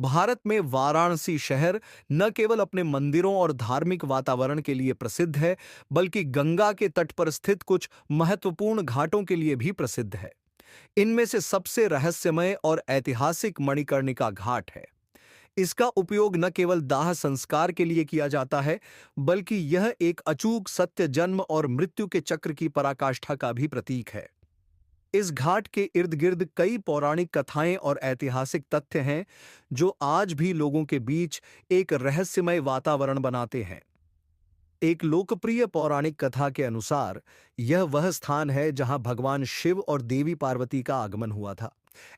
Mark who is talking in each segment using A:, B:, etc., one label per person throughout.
A: भारत में वाराणसी शहर न केवल अपने मंदिरों और धार्मिक वातावरण के लिए प्रसिद्ध है, बल्कि गंगा के तट पर स्थित कुछ महत्वपूर्ण घाटों के लिए भी प्रसिद्ध है। इनमें से सबसे रहस्यमय और ऐतिहासिक मणिकर्णिका घाट है। इसका उपयोग न केवल दाह संस्कार के लिए किया जाता है, बल्कि यह एक अचूक सत्य, जन्म और मृत्यु के चक्र की पराकाष्ठा का भी प्रतीक है। इस घाट के इर्द गिर्द कई पौराणिक कथाएं और ऐतिहासिक तथ्य हैं, जो आज भी लोगों के बीच एक रहस्यमय वातावरण बनाते हैं। एक लोकप्रिय पौराणिक कथा के अनुसार यह वह स्थान है जहां भगवान शिव और देवी पार्वती का आगमन हुआ था।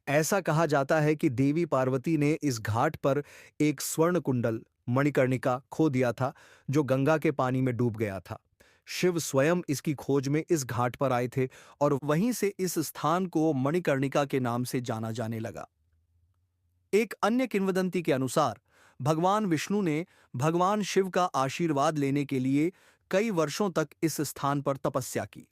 A: ऐसा कहा जाता है कि देवी पार्वती ने इस घाट पर एक स्वर्ण कुंडल मणिकर्णिका खो दिया था, जो गंगा के पानी में डूब गया था। शिव स्वयं इसकी खोज में इस घाट पर आए थे और वहीं से इस स्थान को मणिकर्णिका के नाम से जाना जाने लगा। एक अन्य किंवदंती के अनुसार भगवान विष्णु ने भगवान शिव का आशीर्वाद लेने के लिए कई वर्षों तक इस स्थान पर तपस्या की।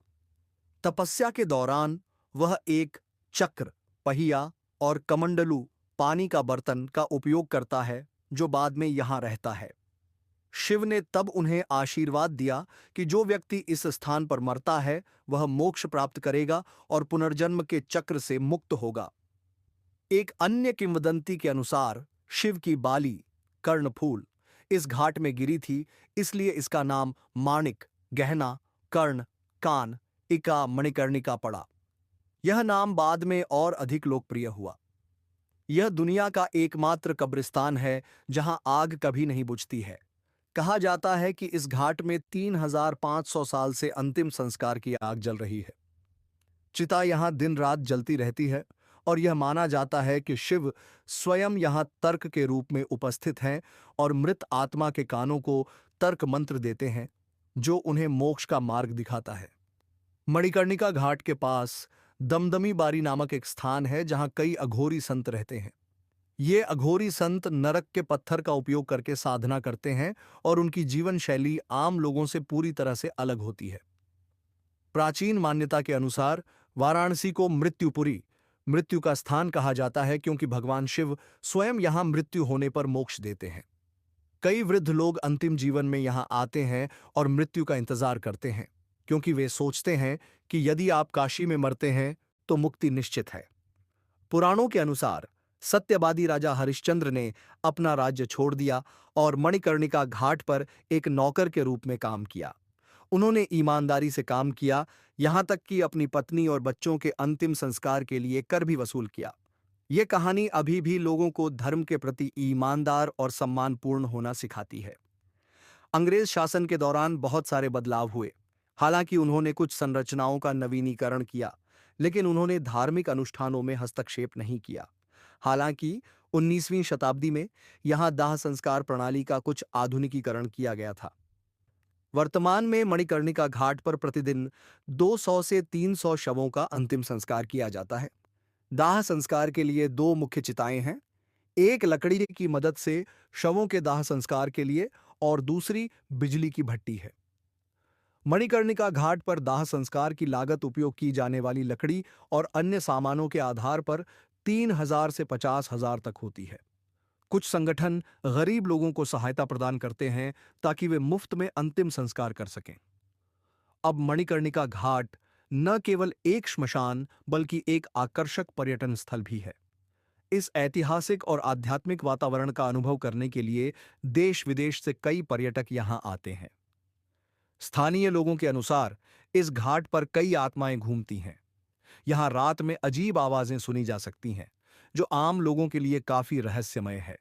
A: तपस्या के दौरान वह एक चक्र, पहिया और कमंडलू पानी का बर्तन का उपयोग करता है, जो बाद में यहां रहता है। शिव ने तब उन्हें आशीर्वाद दिया कि जो व्यक्ति इस स्थान पर मरता है वह मोक्ष प्राप्त करेगा और पुनर्जन्म के चक्र से मुक्त होगा। एक अन्य किंवदंती के अनुसार शिव की बाली, कर्णफूल, इस घाट में गिरी थी, इसलिए इसका नाम माणिक, गहना, कर्ण, कान, इका मणिकर्णिका पड़ा। यह नाम बाद में और अधिक लोकप्रिय हुआ। यह दुनिया का एकमात्र कब्रिस्तान है जहां आग कभी नहीं बुझती है। कहा जाता है कि इस घाट में 3500 साल से अंतिम संस्कार की आग जल रही है। चिता यहां दिन रात जलती रहती है और यह माना जाता है कि शिव स्वयं यहां तर्क के रूप में उपस्थित हैं और मृत आत्मा के कानों को तर्क मंत्र देते हैं, जो उन्हें मोक्ष का मार्ग दिखाता है। मणिकर्णिका घाट के पास दमदमी बारी नामक एक स्थान है जहां कई अघोरी संत रहते हैं। ये अघोरी संत नरक के पत्थर का उपयोग करके साधना करते हैं और उनकी जीवन शैली आम लोगों से पूरी तरह से अलग होती है। प्राचीन मान्यता के अनुसार वाराणसी को मृत्युपुरी, मृत्यु का स्थान कहा जाता है, क्योंकि भगवान शिव स्वयं यहां मृत्यु होने पर मोक्ष देते हैं। कई वृद्ध लोग अंतिम जीवन में यहां आते हैं और मृत्यु का इंतजार करते हैं, क्योंकि वे सोचते हैं कि यदि आप काशी में मरते हैं तो मुक्ति निश्चित है। पुराणों के अनुसार सत्यवादी राजा हरिश्चंद्र ने अपना राज्य छोड़ दिया और मणिकर्णिका घाट पर एक नौकर के रूप में काम किया। उन्होंने ईमानदारी से काम किया, यहां तक कि अपनी पत्नी और बच्चों के अंतिम संस्कार के लिए कर भी वसूल किया। यह कहानी अभी भी लोगों को धर्म के प्रति ईमानदार और सम्मानपूर्ण होना सिखाती है। अंग्रेज शासन के दौरान बहुत सारे बदलाव हुए। हालांकि उन्होंने कुछ संरचनाओं का नवीनीकरण किया, लेकिन उन्होंने धार्मिक अनुष्ठानों में हस्तक्षेप नहीं किया। हालांकि 19वीं शताब्दी में यहां दाह संस्कार प्रणाली का कुछ आधुनिकीकरण किया गया था। वर्तमान में मणिकर्णिका घाट पर प्रतिदिन 200 से 300 शवों का अंतिम संस्कार किया जाता है। दाह संस्कार के लिए दो मुख्य चिताएं हैं, एक लकड़ी की मदद से शवों के दाह संस्कार के लिए और दूसरी बिजली की भट्टी है। मणिकर्णिका घाट पर दाह संस्कार की लागत उपयोग की जाने वाली लकड़ी और अन्य सामानों के आधार पर 3,000 से 50,000 तक होती है। कुछ संगठन गरीब लोगों को सहायता प्रदान करते हैं ताकि वे मुफ्त में अंतिम संस्कार कर सकें। अब मणिकर्णिका घाट न केवल एक श्मशान बल्कि एक आकर्षक पर्यटन स्थल भी है। इस ऐतिहासिक और आध्यात्मिक वातावरण का अनुभव करने के लिए देश विदेश से कई पर्यटक यहां आते हैं। स्थानीय लोगों के अनुसार इस घाट पर कई आत्माएं घूमती हैं। यहां रात में अजीब आवाजें सुनी जा सकती हैं, जो आम लोगों के लिए काफी रहस्यमय है।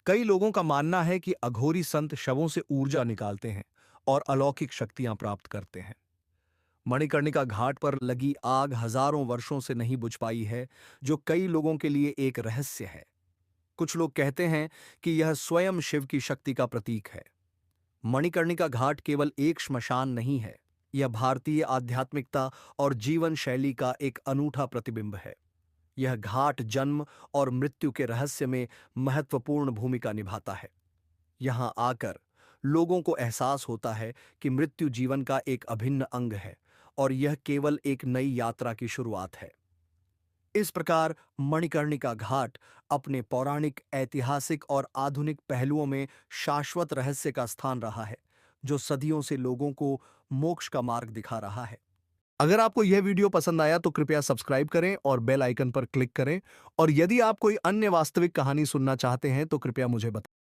A: कई लोगों का मानना है कि अघोरी संत शवों से ऊर्जा निकालते हैं और अलौकिक शक्तियां प्राप्त करते हैं। मणिकर्णिका घाट पर लगी आग हजारों वर्षों से नहीं बुझ पाई है, जो कई लोगों के लिए एक रहस्य है। कुछ लोग कहते हैं कि यह स्वयं शिव की शक्ति का प्रतीक है। मणिकर्णिका घाट केवल एक श्मशान नहीं है, यह भारतीय आध्यात्मिकता और जीवन शैली का एक अनूठा प्रतिबिंब है। यह घाट जन्म और मृत्यु के रहस्य में महत्वपूर्ण भूमिका निभाता है। यहां आकर लोगों को एहसास होता है कि मृत्यु जीवन का एक अभिन्न अंग है और यह केवल एक नई यात्रा की शुरुआत है। इस प्रकार मणिकर्णिका घाट अपने पौराणिक, ऐतिहासिक और आधुनिक पहलुओं में शाश्वत रहस्य का स्थान रहा है, जो सदियों से लोगों को मोक्ष का मार्ग दिखा रहा है। अगर आपको यह वीडियो पसंद आया तो कृपया सब्सक्राइब करें और बेल आइकन पर क्लिक करें। और यदि आप कोई अन्य वास्तविक कहानी सुनना चाहते हैं तो कृपया मुझे बताएं।